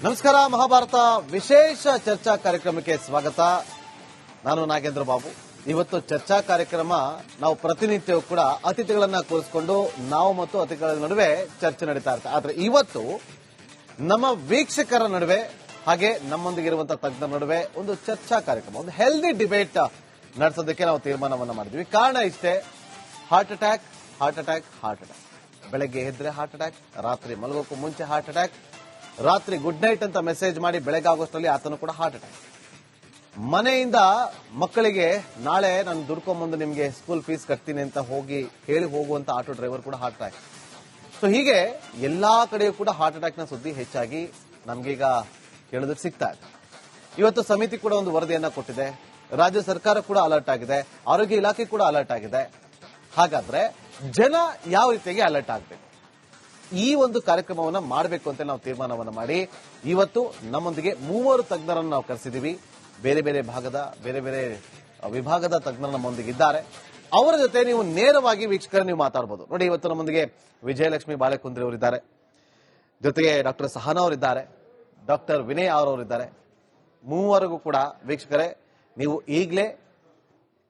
ನಮಸ್ಕಾರ. ಮಹಾಭಾರತ ವಿಶೇಷ ಚರ್ಚಾ ಕಾರ್ಯಕ್ರಮಕ್ಕೆ ಸ್ವಾಗತ. ನಾನು ನಾಗೇಂದ್ರ ಬಾಬು. ಇವತ್ತು ಚರ್ಚಾ ಕಾರ್ಯಕ್ರಮ ನಾವು ಪ್ರತಿನಿತ್ಯವೂ ಕೂಡ ಅತಿಥಿಗಳನ್ನ ಕೂರಿಸಿಕೊಂಡು ನಾವು ಮತ್ತು ಅತಿಥಿಗಳ ನಡುವೆ ಚರ್ಚೆ ನಡೀತಾ ಇರುತ್ತೆ. ಆದ್ರೆ ಇವತ್ತು ನಮ್ಮ ವೀಕ್ಷಕರ ನಡುವೆ ಹಾಗೆ ನಮ್ಮೊಂದಿಗಿರುವಂತಹ ತಜ್ಞರ ನಡುವೆ ಒಂದು ಚರ್ಚಾ ಕಾರ್ಯಕ್ರಮ, ಒಂದು ಹೆಲ್ದಿ ಡಿಬೇಟ್ ನಡೆಸೋದಕ್ಕೆ ನಾವು ತೀರ್ಮಾನವನ್ನ ಮಾಡಿದ್ವಿ. ಕಾರಣ ಇಷ್ಟೇ, heart attack, heart attack, heart attack. ಬೆಳಗ್ಗೆ ಎದ್ರೆ ಹಾರ್ಟ್ ಅಟ್ಯಾಕ್, ರಾತ್ರಿ ಮಲಗೋಕ್ಕೂ ಮುಂಚೆ ಹಾರ್ಟ್ ಅಟ್ಯಾಕ್, ರಾತ್ರಿ ಗುಡ್ ನೈಟ್ ಅಂತ ಮೆಸೇಜ್ ಮಾಡಿ ಬೆಳಗ್ಗೆ ಆಗೋಷ್ಟರಲ್ಲಿ ಆತನು ಕೂಡ ಹಾರ್ಟ್ ಅಟ್ಯಾಕ್. ಮನೆಯಿಂದ ಮಕ್ಕಳಿಗೆ ನಾಳೆ ನಾನು ದುಡ್ಕೊಂಬಂದು ನಿಮಗೆ ಸ್ಕೂಲ್ ಫೀಸ್ ಕಟ್ತೀನಿ ಅಂತ ಹೇಳಿ ಹೋಗುವಂತ ಆಟೋ ಡ್ರೈವರ್ ಕೂಡ ಹಾರ್ಟ್ ಅಟ್ಯಾಕ್. ಸೊ ಹೀಗೆ ಎಲ್ಲಾ ಕಡೆಯೂ ಕೂಡ ಹಾರ್ಟ್ ಅಟ್ಯಾಕ್ ನ ಸುದ್ದಿ ಹೆಚ್ಚಾಗಿ ನಮ್ಗೀಗ ಕೇಳೋದಕ್ಕೆ ಸಿಗ್ತಾ ಇದೆ. ಇವತ್ತು ಸಮಿತಿ ಕೂಡ ಒಂದು ವರದಿಯನ್ನ ಕೊಟ್ಟಿದೆ. ರಾಜ್ಯ ಸರ್ಕಾರ ಕೂಡ ಅಲರ್ಟ್ ಆಗಿದೆ, ಆರೋಗ್ಯ ಇಲಾಖೆ ಕೂಡ ಅಲರ್ಟ್ ಆಗಿದೆ. ಹಾಗಾದ್ರೆ ಜನ ಯಾವ ರೀತಿಯಾಗಿ ಅಲರ್ಟ್ ಆಗಬೇಕು, ಈ ಒಂದು ಕಾರ್ಯಕ್ರಮವನ್ನ ಮಾಡಬೇಕು ಅಂತ ನಾವು ತೀರ್ಮಾನವನ್ನ ಮಾಡಿ ಇವತ್ತು ನಮ್ಮೊಂದಿಗೆ 3 ತಜ್ಞರನ್ನು ನಾವು ಕರೆಸಿದೀವಿ. ಬೇರೆ ಬೇರೆ ವಿಭಾಗದ ತಜ್ಞರು ನಮ್ಮೊಂದಿಗೆ ಇದ್ದಾರೆ. ಅವರ ಜೊತೆ ನೀವು ನೇರವಾಗಿ ವೀಕ್ಷಕರು ನೀವು ಮಾತಾಡಬಹುದು. ನೋಡಿ, ಇವತ್ತು ನಮ್ಮೊಂದಿಗೆ ವಿಜಯಲಕ್ಷ್ಮಿ ಬಾಳೆಕುಂದ್ರಿ ಅವರಿದ್ದಾರೆ, ಜೊತೆಗೆ ಡಾಕ್ಟರ್ ಸಹನಾ ಅವರಿದ್ದಾರೆ, ಡಾಕ್ಟರ್ ವಿನಯ್ ಅವರಿದ್ದಾರೆ. ಮೂವರಿಗೂ ಕೂಡ ವೀಕ್ಷಕರೇ ನೀವು ಈಗಲೇ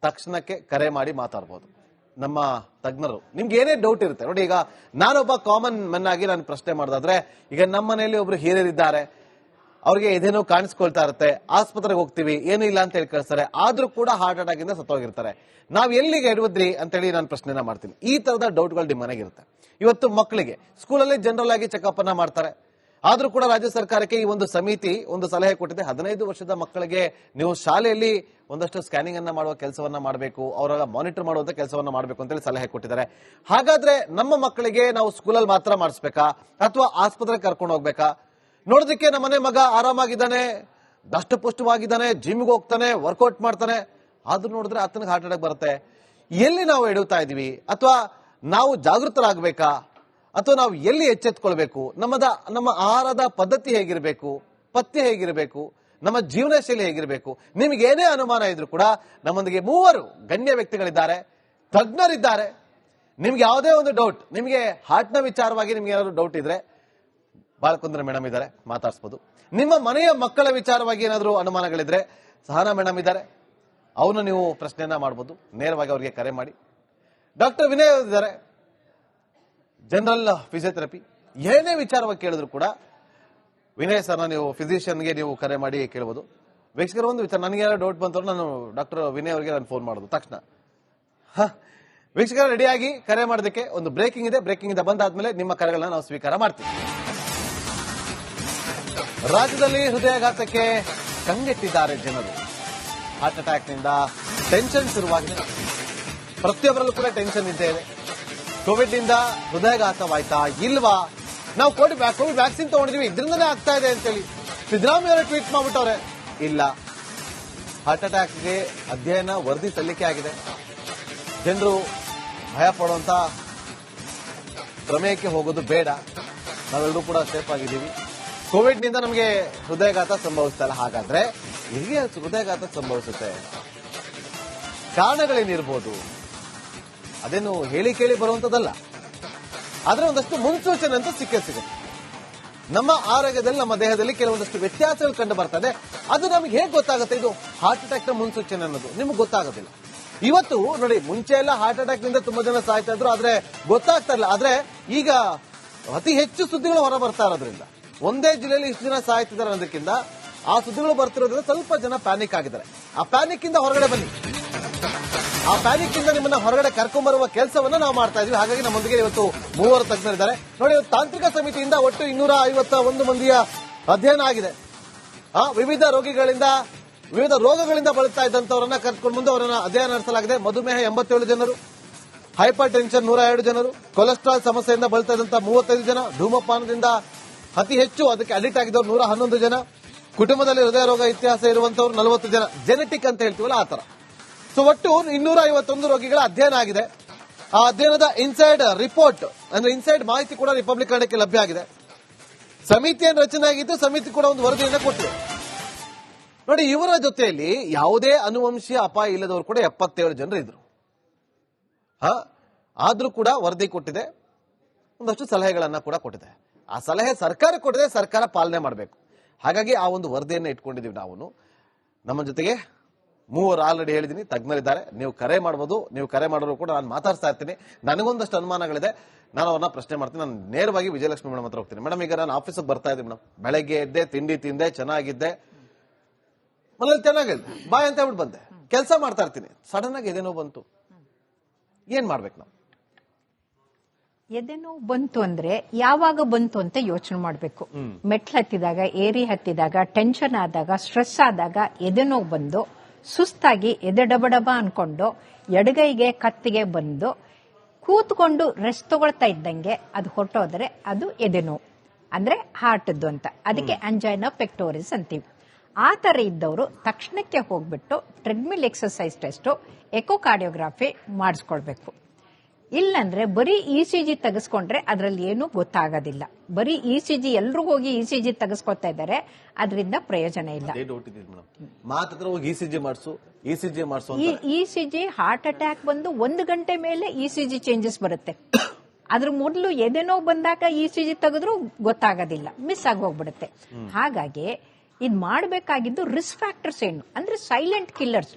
ತಕ್ಷಣಕ್ಕೆ ಕರೆ ಮಾಡಿ ಮಾತಾಡಬಹುದು. ನಮ್ಮ ತಜ್ಞರು ನಿಮ್ಗೆ ಏನೇ ಡೌಟ್ ಇರುತ್ತೆ. ನೋಡಿ, ಈಗ ನಾನೊಬ್ಬ ಕಾಮನ್ ಮೆನ್ ಆಗಿ ನಾನು ಪ್ರಶ್ನೆ ಮಾಡೋದಾದ್ರೆ, ಈಗ ನಮ್ಮ ಮನೆಯಲ್ಲಿ ಒಬ್ರು ಹಿರಿಯರಿದ್ದಾರೆ, ಅವ್ರಿಗೆ ಇದೇನೋ ಕಾಣಿಸ್ಕೊಳ್ತಾ ಇರುತ್ತೆ, ಆಸ್ಪತ್ರೆಗೆ ಹೋಗ್ತೀವಿ, ಏನೂ ಇಲ್ಲ ಅಂತ ಹೇಳಿ ಕಳಿಸ್ತಾರೆ, ಆದ್ರೂ ಕೂಡ ಹಾರ್ಟ್ ಅಟ್ಯಾಕ್ ಇಂದ ಸತ್ತೋಗಿರ್ತಾರೆ. ನಾವ್ ಎಲ್ಲಿಗೆ ಇಡುವುದ್ರಿ ಅಂತೇಳಿ ನಾನು ಪ್ರಶ್ನೆನ ಮಾಡ್ತೀನಿ. ಈ ತರದ ಡೌಟ್ಗಳು ನಿಮ್ಮ ಮನೆಗಿರುತ್ತೆ. ಇವತ್ತು ಮಕ್ಕಳಿಗೆ ಸ್ಕೂಲಲ್ಲಿ ಜನರಲ್ ಆಗಿ ಚೆಕಪ್ ಅನ್ನ ಮಾಡ್ತಾರೆ, ಆದ್ರೂ ಕೂಡ ರಾಜ್ಯ ಸರ್ಕಾರಕ್ಕೆ ಈ ಒಂದು ಸಮಿತಿ ಒಂದು ಸಲಹೆ ಕೊಟ್ಟಿದೆ. 15 ವರ್ಷದ ಮಕ್ಕಳಿಗೆ ನೀವು ಶಾಲೆಯಲ್ಲಿ ಒಂದಷ್ಟು ಸ್ಕ್ಯಾನಿಂಗ್ ಅನ್ನ ಮಾಡುವ ಕೆಲಸವನ್ನ ಮಾಡಬೇಕು, ಅವರ ಮಾನಿಟರ್ ಮಾಡುವಂತ ಕೆಲಸವನ್ನ ಮಾಡಬೇಕು ಅಂತ ಹೇಳಿ ಸಲಹೆ ಕೊಟ್ಟಿದ್ದಾರೆ. ಹಾಗಾದ್ರೆ ನಮ್ಮ ಮಕ್ಕಳಿಗೆ ನಾವು ಸ್ಕೂಲಲ್ಲಿ ಮಾತ್ರ ಮಾಡಿಸ್ಬೇಕಾ ಅಥವಾ ಆಸ್ಪತ್ರೆಗೆ ಕರ್ಕೊಂಡು ಹೋಗ್ಬೇಕಾ? ನೋಡೋದಕ್ಕೆ ನಮ್ಮನೆ ಮಗ ಆರಾಮಾಗಿದ್ದಾನೆ, ದಷ್ಟಪುಷ್ಟವಾಗಿದ್ದಾನೆ, ಜಿಮ್ಗೆ ಹೋಗ್ತಾನೆ, ವರ್ಕೌಟ್ ಮಾಡ್ತಾನೆ, ಆದ್ರೂ ನೋಡಿದ್ರೆ ಆತನಿಗೆ ಹಾರ್ಟ್ ಅಟ್ಯಾಕ್ ಬರುತ್ತೆ. ಎಲ್ಲಿ ನಾವು ಎಡುತ್ತಾ ಇದೀವಿ? ಅಥವಾ ನಾವು ಜಾಗೃತರಾಗಬೇಕಾ ಅಥವಾ ನಾವು ಎಲ್ಲಿ ಎಚ್ಚೆತ್ಕೊಳ್ಬೇಕು? ನಮ್ಮ ಆಹಾರದ ಪದ್ಧತಿ ಹೇಗಿರಬೇಕು, ಪಥ್ಯ ಹೇಗಿರಬೇಕು, ನಮ್ಮ ಜೀವನ ಶೈಲಿ ಹೇಗಿರಬೇಕು? ನಿಮಗೆ ಏನೇ ಅನುಮಾನ ಇದ್ರೂ ಕೂಡ ನಮ್ಮೊಂದಿಗೆ 3 ಗಣ್ಯ ವ್ಯಕ್ತಿಗಳಿದ್ದಾರೆ, ತಜ್ಞರಿದ್ದಾರೆ. ನಿಮ್ಗೆ ಯಾವುದೇ ಒಂದು ಡೌಟ್, ನಿಮಗೆ ಹಾರ್ಟ್ನ ವಿಚಾರವಾಗಿ ನಿಮ್ಗೆ ಏನಾದ್ರು ಡೌಟ್ ಇದ್ರೆ ಬಾಳಕುಂದ್ರ ಮೇಡಮ್ ಇದ್ದಾರೆ, ಮಾತಾಡಿಸಬಹುದು. ನಿಮ್ಮ ಮನೆಯ ಮಕ್ಕಳ ವಿಚಾರವಾಗಿ ಏನಾದರೂ ಅನುಮಾನಗಳಿದ್ರೆ ಸಹನಾ ಮೇಡಮ್ ಇದ್ದಾರೆ, ಅವನು ನೀವು ಪ್ರಶ್ನೆಯನ್ನ ಮಾಡಬಹುದು. ನೇರವಾಗಿ ಅವರಿಗೆ ಕರೆ ಮಾಡಿ. ಡಾಕ್ಟರ್ ವಿನಯ್ ಇದ್ದಾರೆ, ಜನರಲ್ ಫಿಸಿಯೋಥೆರಪಿ. ಏನೇ ವಿಚಾರವಾಗಿ ಕೇಳಿದ್ರು ಕೂಡ ವಿನಯ್ ಸರ್ನ ನೀವು ಫಿಸಿಷಿಯನ್ಗೆ ನೀವು ಕರೆ ಮಾಡಿ ಕೇಳಬಹುದು. ವೀಕ್ಷಕರ ಒಂದು ವಿಚಾರ, ನನಗೆ ಯಾರೋ ಡೌಟ್ ಬಂತವ್ರು ನಾನು ಡಾಕ್ಟರ್ ವಿನಯ್ ಅವರಿಗೆ ನಾನು ಫೋನ್ ಮಾಡೋದು ತಕ್ಷಣ. ವೀಕ್ಷಕರ ರೆಡಿಯಾಗಿ ಕರೆ ಮಾಡೋದಕ್ಕೆ ಒಂದು ಬ್ರೇಕಿಂಗ್ ಇದೆ. ಬ್ರೇಕಿಂಗ್ ಇಂದ ಬಂದಾದ್ಮೇಲೆ ನಿಮ್ಮ ಕರೆಗಳನ್ನ ನಾವು ಸ್ವೀಕಾರ ಮಾಡ್ತೀವಿ. ರಾಜ್ಯದಲ್ಲಿ ಹೃದಯಾಘಾತಕ್ಕೆ ಕಂಗೆಟ್ಟಿದ್ದಾರೆ ಜನರು. ಹಾರ್ಟ್ ಅಟ್ಯಾಕ್ ನಿಂದ ಟೆನ್ಷನ್ ಶುರುವಾಗಿದೆ. ಪ್ರತಿಯೊಬ್ಬರಲ್ಲೂ ಕೂಡ ಟೆನ್ಷನ್ ಇದ್ದೇ ಇದೆ. ಕೋವಿಡ್ ನಿಂದ ಹೃದಯಾಘಾತವಾಯ್ತಾ ಇಲ್ವಾ? ನಾವು ಕೋವಿಡ್ ವ್ಯಾಕ್ಸಿನ್ ತಗೊಂಡಿದ್ವಿ, ಇದರಿಂದನೇ ಆಗ್ತಾ ಇದೆ ಅಂತೇಳಿ ಸಿದ್ದರಾಮಯ್ಯ ಅವರು ಟ್ವೀಟ್ ಮಾಡ್ಬಿಟ್ಟವ್ರೆ. ಇಲ್ಲ, ಹಾರ್ಟ್ ಅಟ್ಯಾಕ್ಗೆ ಅಧ್ಯಯನ ವರದಿ ಸಲ್ಲಿಕೆ ಆಗಿದೆ. ಜನರು ಭಯ ಪಡುವಂತ ಪ್ರಮೇಯಕ್ಕೆ ಹೋಗೋದು ಬೇಡ. ನಾವೆಲ್ಲರೂ ಕೂಡ ಸೇಫ್ ಆಗಿದ್ದೀವಿ. ಕೋವಿಡ್ ನಿಂದ ನಮಗೆ ಹೃದಯಾಘಾತ ಸಂಭವಿಸ್ತಾ ಇಲ್ಲ. ಹಾಗಾದ್ರೆ ಹೇಗೆ ಹೃದಯಾಘಾತ ಸಂಭವಿಸುತ್ತೆ? ಕಾರಣಗಳೇನಿರ್ಬೋದು? ಅದೇನು ಹೇಳಿ ಕೇಳಿ ಬರುವಂತದ್ದಲ್ಲ, ಆದ್ರೆ ಒಂದಷ್ಟು ಮುನ್ಸೂಚನೆ ಅಂತ ಸಿಗುತ್ತೆ. ನಮ್ಮ ಆರೋಗ್ಯದಲ್ಲಿ, ನಮ್ಮ ದೇಹದಲ್ಲಿ ಕೆಲವೊಂದಷ್ಟು ವ್ಯತ್ಯಾಸಗಳು ಕಂಡು ಬರ್ತದೆ. ಅದು ನಮಗೆ ಹೇಗೆ ಗೊತ್ತಾಗುತ್ತೆ ಇದು ಹಾರ್ಟ್ ಅಟ್ಯಾಕ್ ನ ಮುನ್ಸೂಚನೆ ಅನ್ನೋದು? ನಿಮ್ಗೆ ಗೊತ್ತಾಗೋದಿಲ್ಲ. ಇವತ್ತು ನೋಡಿ, ಮುಂಚೆ ಎಲ್ಲ ಹಾರ್ಟ್ ಅಟ್ಯಾಕ್ ನಿಂದ ತುಂಬಾ ಜನ ಸಾಯ್ತಾ ಇದ್ರು, ಆದ್ರೆ ಗೊತ್ತಾಗ್ತಾ ಇಲ್ಲ. ಆದ್ರೆ ಈಗ ಅತಿ ಹೆಚ್ಚು ಸುದ್ದಿಗಳು ಹೊರ ಬರ್ತಾ ಇರೋದ್ರಿಂದ, ಒಂದೇ ಜಿಲ್ಲೆಯಲ್ಲಿ ಇಷ್ಟು ಜನ ಸಾಯ್ತಿದ್ದಾರೆ ಅನ್ನೋದಕ್ಕಿಂತ ಆ ಸುದ್ದಿಗಳು ಬರ್ತಿರೋದ್ರಿಂದ ಸ್ವಲ್ಪ ಜನ ಪ್ಯಾನಿಕ್ ಆಗಿದ್ದಾರೆ. ಆ ಪ್ಯಾನಿಕ್ ಇಂದ ಹೊರಗಡೆ ಬನ್ನಿ. ಆ ಪ್ಯಾನಿಕ್ ಇಂದ ನಿಮ್ಮನ್ನ ಹೊರಗಡೆ ಕರ್ಕೊಂಡ್ಬರುವ ಕೆಲಸವನ್ನ ನಾವು ಮಾಡ್ತಾ ಇದ್ವಿ. ಹಾಗಾಗಿ ನಮ್ಮೊಂದಿಗೆ ಇವತ್ತು 3 ತಜ್ಞರಿದ್ದಾರೆ. ನೋಡಿ, ತಾಂತ್ರಿಕ ಸಮಿತಿಯಿಂದ ಒಟ್ಟು 251 ಮಂದಿಯ ಅಧ್ಯಯನ ಆಗಿದೆ. ವಿವಿಧ ರೋಗಗಳಿಂದ ಬಳಲ್ತಾ ಇದ್ದಂತವರನ್ನ ಕರ್ಕೊಂಡು ಮುಂದೆ ಅವರನ್ನ ಅಧ್ಯಯನ ನಡೆಸಲಾಗಿದೆ. ಮಧುಮೇಹ 87 ಜನರು, ಹೈಪರ್ ಟೆನ್ಷನ್ 102 ಜನರು, ಕೊಲೆಸ್ಟ್ರಾಲ್ ಸಮಸ್ಯೆಯಿಂದ ಬಳಲ್ತಾ ಇದ್ದಂತ 35 ಜನ, ಧೂಮಪಾನದಿಂದ ಅತಿ ಹೆಚ್ಚು ಅದಕ್ಕೆ ಅಡಿಕ್ಟ್ ಆಗಿದ್ದವರು 111 ಜನ, ಕುಟುಂಬದಲ್ಲಿ ಹೃದಯ ರೋಗ ಇತಿಹಾಸ ಇರುವಂತವ್ರು 40 ಜನ, ಜೆನೆಟಿಕ್ ಅಂತ ಹೇಳ್ತೀವಲ್ಲ ಆ ತರ. ಸೊ ಒಟ್ಟು 251 ರೋಗಿಗಳ ಅಧ್ಯಯನ ಆಗಿದೆ. ಆ ಅಧ್ಯಯನದ ಇನ್ಸೈಡ್ ರಿಪೋರ್ಟ್ ಅಂದ್ರೆ ಇನ್ಸೈಡ್ ಮಾಹಿತಿ ಕೂಡ ರಿಪಬ್ಲಿಕ್ ಕನ್ನಡಕ್ಕೆ ಲಭ್ಯ ಆಗಿದೆ. ಸಮಿತಿಯನ್ನು ರಚನೆ ಆಗಿದ್ದು, ಸಮಿತಿ ಕೂಡ ಒಂದು ವರದಿಯನ್ನು ಕೊಟ್ಟಿದೆ. ನೋಡಿ, ಇವರ ಜೊತೆಯಲ್ಲಿ ಯಾವುದೇ ಅನುವಂಶೀಯ ಅಪಾಯ ಇಲ್ಲದವರು ಕೂಡ 77 ಜನರು ಇದ್ರು. ಆದ್ರೂ ಕೂಡ ವರದಿ ಕೊಟ್ಟಿದೆ, ಒಂದಷ್ಟು ಸಲಹೆಗಳನ್ನ ಕೂಡ ಕೊಟ್ಟಿದೆ. ಆ ಸಲಹೆ ಸರ್ಕಾರ ಕೊಟ್ಟಿದೆ, ಸರ್ಕಾರ ಪಾಲನೆ ಮಾಡಬೇಕು. ಹಾಗಾಗಿ ಆ ಒಂದು ವರದಿಯನ್ನು ಇಟ್ಕೊಂಡಿದ್ದೀವಿ ನಾವು. ನಮ್ಮ ಜೊತೆಗೆ ಮೂವರು ಆಲ್ರೆಡಿ ಹೇಳಿದೀನಿ ತಜ್ಞರಿದ್ದಾರೆ. ನೀವು ಕರೆ ಮಾಡಬಹುದು. ನೀವು ಕರೆ ಮಾಡೋರು ಕೂಡ ನಾನು ಮಾತಾಡ್ತಾ ಇರ್ತೀನಿ. ನನಗೊಂದಷ್ಟು ಅನುಮಾನಗಳಿದೆ, ನಾನು ಅವ್ರನ್ನ ಪ್ರಶ್ನೆ ಮಾಡ್ತೀನಿ. ನಾನು ನೇರವಾಗಿ ವಿಜಯಲಕ್ಷ್ಮಿ ಮೇಡಮ್ ಹತ್ರ ಹೋಗ್ತೀನಿ. ಮೇಡಮ್, ಈಗ ನಾನು ಆಫೀಸಿಗೆ ಬರ್ತಾ ಇದ್ದೀನಿ ಮೇಡಮ್. ಬೆಳಗ್ಗೆ ಎದ್ದೆ, ತಿಂಡಿ ತಿಂದೆ, ಚೆನ್ನಾಗಿದ್ದೆ, ಮನೇಲಿ ಚೆನ್ನಾಗಿದ್ದೆ, ಬಾಯ್ ಅಂತ ಹೇಳ್ಬಿಟ್ಟು ಬಂದೆ, ಕೆಲಸ ಮಾಡ್ತಾ ಇರ್ತೀನಿ, ಸಡನ್ ಆಗಿ ಎದೆನೋ ಬಂತು, ಏನ್ ಮಾಡ್ಬೇಕು ನಾವು? ಎದೆನೋವು ಬಂತು ಅಂದ್ರೆ ಯಾವಾಗ ಬಂತು ಅಂತ ಯೋಚನೆ ಮಾಡಬೇಕು. ಮೆಟ್ಲು ಹತ್ತಿದಾಗ, ಏರಿ ಹತ್ತಿದಾಗ, ಟೆನ್ಷನ್ ಆದಾಗ, ಸ್ಟ್ರೆಸ್ ಆದಾಗ ಎದೆನೋವು ಬಂದು ಸುಸ್ತಾಗಿ ಎದೆ ಡಬಡಬ ಅನ್ಕೊಂಡು ಎಡಗೈಗೆ ಕತ್ತಿಗೆ ಬಂದು ಕೂತ್ಕೊಂಡು ರೆಸ್ಟ್ ತಗೊಳ್ತಾ ಇದ್ದಂಗೆ ಅದು ಹೊರಟೋದ್ರೆ ಅದು ಎದೆನೋವು ಅಂದ್ರೆ ಹಾರ್ಟ್ದು ಅಂತ. ಅದಕ್ಕೆ ಅಂಜೈನಾ ಪೆಕ್ಟೋರಿಸ್ ಅಂತೀವಿ. ಆ ತರ ಇದ್ದವರು ತಕ್ಷಣಕ್ಕೆ ಹೋಗ್ಬಿಟ್ಟು ಟ್ರೆಡ್ಮಿಲ್ ಎಕ್ಸರ್ಸೈಸ್ ಟೆಸ್ಟ್, ಎಕೋಕಾರ್ಡಿಯೋಗ್ರಾಫಿ ಮಾಡಿಸ್ಕೊಳ್ಬೇಕು. ಇಲ್ಲಂದ್ರೆ ಬರೀ ಇಸಿಜಿ ತೆಗೆಸ್ಕೊಂಡ್ರೆ ಅದ್ರಲ್ಲಿ ಏನು ಗೊತ್ತಾಗೋದಿಲ್ಲ. ಬರೀ ಇಸಿಜಿ ಎಲ್ರು ಹೋಗಿ ಇಸಿಜಿ ತೆಗೆಸ್ಕೊತಾ ಇದ್ದಾರೆ, ಅದರಿಂದ ಪ್ರಯೋಜನ ಇಲ್ಲ. ಇಸಿಜಿ ಹಾರ್ಟ್ ಅಟ್ಯಾಕ್ ಬಂದು 1 ಗಂಟೆ ಮೇಲೆ ಇಸಿಜಿ ಚೇಂಜಸ್ ಬರುತ್ತೆ. ಅದ್ರ ಮೊದಲು ಎದೆನೋ ಬಂದಾಗ ಇಸಿಜಿ ತೆಗೆದ್ರು ಗೊತ್ತಾಗೋದಿಲ್ಲ, ಮಿಸ್ ಆಗಿ ಹೋಗ್ಬಿಡುತ್ತೆ. ಹಾಗಾಗಿ ಇದು ಮಾಡಬೇಕಾಗಿದ್ದು ರಿಸ್ಕ್ ಫ್ಯಾಕ್ಟರ್ಸ್ ಏನು ಅಂದ್ರೆ ಸೈಲೆಂಟ್ ಕಿಲ್ಲರ್ಸ್.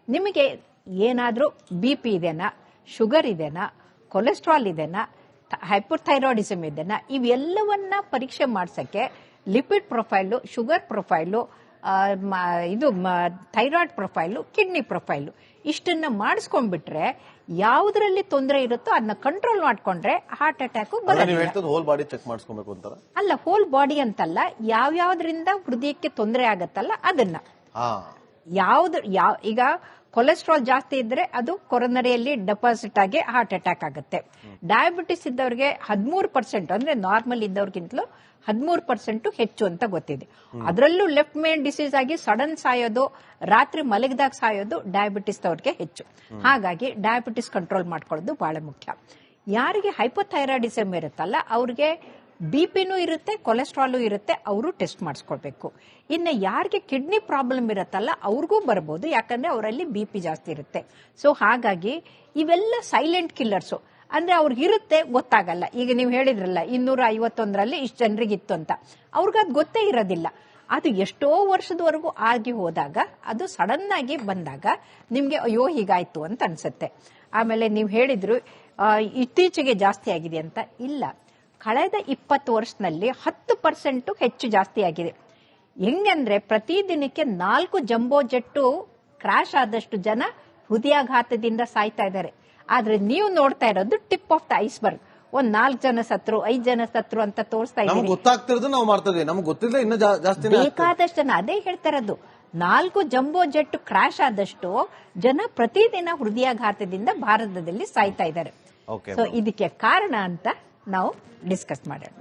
ನಿಮಗೆ ಏನಾದ್ರೂ BP ಇದೆನಾ, ಶುಗರ್ ಇದೆನಾ, ಕೊಲೆಸ್ಟ್ರಾಲ್ ಇದೆನಾ, ಹೈಪೋಥೈರಾಯ್ಡಿಸಮ್ ಇದೆನಾ, ಇವೆಲ್ಲವನ್ನ ಪರೀಕ್ಷೆ ಮಾಡ್ಸಕ್ಕೆ ಲಿಪಿಡ್ ಪ್ರೊಫೈಲು, ಶುಗರ್ ಪ್ರೊಫೈಲು, ಇದು ಥೈರಾಯ್ಡ್ ಪ್ರೊಫೈಲು, ಕಿಡ್ನಿ ಪ್ರೊಫೈಲು, ಇಷ್ಟನ್ನ ಮಾಡಿಸ್ಕೊಂಡ್ಬಿಟ್ರೆ ಯಾವುದ್ರಲ್ಲಿ ತೊಂದರೆ ಇರುತ್ತೋ ಅದನ್ನ ಕಂಟ್ರೋಲ್ ಮಾಡ್ಕೊಂಡ್ರೆ heart attack whole body check ಮಾಡಿಸ್ಕೊಬೇಕು ಅಂತ ಅಲ್ಲ, ಹೋಲ್ ಬಾಡಿ ಅಂತಲ್ಲ, ಯಾವ್ಯಾವ್ದ್ರಿಂದ ಹೃದಯಕ್ಕೆ ತೊಂದರೆ ಆಗತ್ತಲ್ಲ ಅದನ್ನ. ಈಗ ಕೊಲೆಸ್ಟ್ರಾಲ್ ಜಾಸ್ತಿ ಇದ್ರೆ ಅದು ಕೊರೊನರಿಯಲ್ಲಿ ಡೆಪಾಸಿಟ್ ಆಗಿ ಹಾರ್ಟ್ ಅಟ್ಯಾಕ್ ಆಗುತ್ತೆ. ಡಯಾಬಿಟಿಸ್ ಇದ್ದವ್ರಿಗೆ 13% ಅಂದ್ರೆ ನಾರ್ಮಲ್ ಇದ್ದವ್ರಿಗಿಂತಲೂ 13% ಹೆಚ್ಚು ಅಂತ ಗೊತ್ತಿದೆ. ಅದರಲ್ಲೂ ಲೆಫ್ಟ್ ಮೇನ್ ಡಿಸೀಸ್ ಆಗಿ ಸಡನ್ ಸಾಯೋದು, ರಾತ್ರಿ ಮಲಗಿದಾಗ ಸಾಯೋದು ಡಯಾಬಿಟಿಸ್ ಅವ್ರಿಗೆ ಹೆಚ್ಚು. ಹಾಗಾಗಿ ಡಯಾಬಿಟಿಸ್ ಕಂಟ್ರೋಲ್ ಮಾಡ್ಕೊಳ್ಳೋದು ಬಹಳ ಮುಖ್ಯ. ಯಾರಿಗೆ ಹೈಪೋಥೈರಾಯ್ಡಿಸಮ್ ಇರುತ್ತಲ್ಲ ಅವ್ರಿಗೆ BPನೂ ಇರುತ್ತೆ, ಕೊಲೆಸ್ಟ್ರಾಲು ಇರುತ್ತೆ, ಅವರು ಟೆಸ್ಟ್ ಮಾಡಿಸ್ಕೊಳ್ಬೇಕು. ಇನ್ನು ಯಾರಿಗೆ ಕಿಡ್ನಿ ಪ್ರಾಬ್ಲಮ್ ಇರುತ್ತಲ್ಲ ಅವ್ರಿಗೂ ಬರ್ಬೋದು, ಯಾಕಂದ್ರೆ ಅವರಲ್ಲಿ BP ಜಾಸ್ತಿ ಇರುತ್ತೆ. ಸೊ ಹಾಗಾಗಿ ಇವೆಲ್ಲ ಸೈಲೆಂಟ್ ಕಿಲ್ಲರ್ಸು. ಅಂದ್ರೆ ಅವ್ರಿಗಿರುತ್ತೆ, ಗೊತ್ತಾಗಲ್ಲ. ಈಗ ನೀವು ಹೇಳಿದ್ರಲ್ಲ 251ರಲ್ಲಿ ಇಷ್ಟು ಜನರಿಗಿತ್ತು ಅಂತ, ಅವ್ರಿಗದು ಗೊತ್ತೇ ಇರೋದಿಲ್ಲ. ಅದು ಎಷ್ಟೋ ವರ್ಷದವರೆಗೂ ಆಗಿ ಹೋದಾಗ ಅದು ಸಡನ್ ಆಗಿ ಬಂದಾಗ ನಿಮ್ಗೆ ಅಯ್ಯೋ ಹೀಗಾಯ್ತು ಅಂತ ಅನ್ಸುತ್ತೆ. ಆಮೇಲೆ ನೀವು ಹೇಳಿದ್ರು ಇತ್ತೀಚೆಗೆ ಜಾಸ್ತಿ ಆಗಿದೆ ಅಂತ. ಇಲ್ಲ, ಕಳೆದ 20 ವರ್ಷದಲ್ಲಿ 10% ಹೆಚ್ಚು ಜಾಸ್ತಿ ಆಗಿದೆ. ಹೆಂಗಂದ್ರೆ ಪ್ರತಿದಿನಕ್ಕೆ 4 ಜಂಬೋ ಜೆಟ್ಟು ಕ್ರಾಶ್ ಆದಷ್ಟು ಜನ ಹೃದಯಾಘಾತದಿಂದ ಸಾಯ್ತಾ ಇದ್ದಾರೆ. ಆದ್ರೆ ನೀವು ನೋಡ್ತಾ ಇರೋದು ಟಿಪ್ ಆಫ್ ದ ಐಸ್ಬರ್ಗ್. 4 ಜನ ಸತ್ರು, 5 ಜನ ಸತ್ರು ಅಂತ ತೋರಿಸ್ತಾ ಇದ್ದೀವಿ. ಗೊತ್ತಾಗ್ತಿರೋದು ನಾವು ಮಾಡ್ತಾ ಇದ್ದೀವಿ, ನಮ್ಗೆ ಗೊತ್ತಿಲ್ಲ ಇನ್ನೂ ಜಾಸ್ತಿ ಬೇಕಾದಷ್ಟು ಜನ. ಅದೇ ಹೇಳ್ತಾ ಇರೋದು, 4 ಜಂಬೋ ಜೆಟ್ ಕ್ರಾಶ್ ಆದಷ್ಟು ಜನ ಪ್ರತಿದಿನ ಹೃದಯಾಘಾತದಿಂದ ಭಾರತದಲ್ಲಿ ಸಾಯ್ತಾ ಇದ್ದಾರೆ. ಸೊ ಇದಕ್ಕೆ ಕಾರಣ ಅಂತ ನಾವು ಡಿಸ್ಕಸ್ ಮಾಡೋಣ.